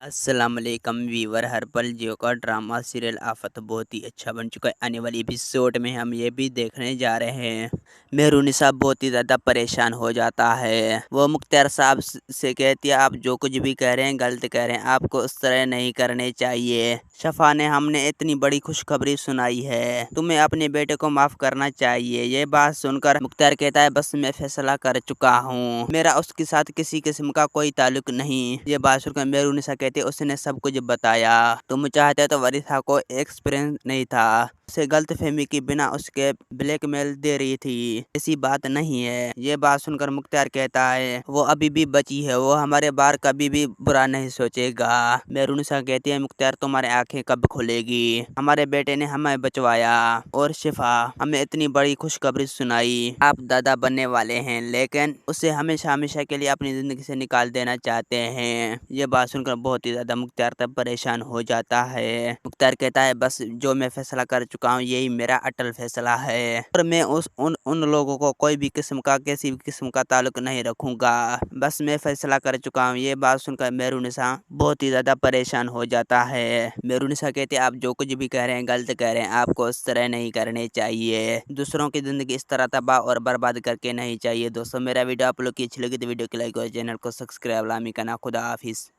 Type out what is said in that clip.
अस्सलाम वालेकुम वीवर। हर पल जियो का ड्रामा सीरियल आफत बहुत ही अच्छा बन चुका है। आने वाली एपिसोड में हम ये भी देखने जा रहे हैं मेहरुनिसा साहब बहुत ही ज़्यादा परेशान हो जाता है। वो मुख्तार साहब से कहती है आप जो कुछ भी कह रहे हैं गलत कह रहे हैं, आपको उस तरह नहीं करने चाहिए। शफा ने हमने इतनी बड़ी खुशखबरी सुनाई है, तुम्हें अपने बेटे को माफ़ करना चाहिए। ये बात सुनकर मुख्तार कहता है बस मैं फैसला कर चुका हूँ, मेरा उसके साथ किसी किस्म का कोई ताल्लुक नहीं। ये बात सुनकर मेहरुनिसा कहती है उसने सब कुछ बताया, तुम चाहते तो वरीसा को एक्सपीरियंस नहीं था, उसे गलत फहमी के बिना उसके ब्लैकमेल दे रही थी, ऐसी बात नहीं है। ये बात सुनकर मुख्तार कहता है वो अभी भी बची है, वो हमारे बार कभी भी बुरा नहीं सोचेगा। मेहरुनिसा कहती है मुख्तार तुम्हारी आंखें कब खुलेगी, हमारे बेटे ने हमें बचवाया और शिफा हमें इतनी बड़ी खुशखबरी सुनाई। आप दादा बनने वाले हैं लेकिन उसे हमेशा हमेशा के लिए अपनी जिंदगी से निकाल देना चाहते हैं। ये बात सुनकर बहुत ही ज्यादा मुख्तार तब परेशान हो जाता है। मुख्तार कहता है बस जो मैं फैसला कर चुका हूँ यही मेरा अटल फैसला है और मैं उस उन लोगों को कोई भी किस्म का किसी भी किस्म का ताल्लुक नहीं रखूंगा, बस मैं फैसला कर चुका हूँ। ये बात सुनकर मेहरुनिसा बहुत ही ज्यादा परेशान हो जाता है। मेहरुनिसा कहती है आप जो कुछ भी कह रहे हैं गलत कह रहे हैं, आपको उस तरह नहीं करने चाहिए, दूसरों की जिंदगी इस तरह तबाह और बर्बाद करके नहीं चाहिए। दोस्तों मेरा वीडियो आप लोग की अच्छी लगी तो वीडियो को लाइक और चैनल को सब्सक्राइब लामी करना। खुदा हाफिज।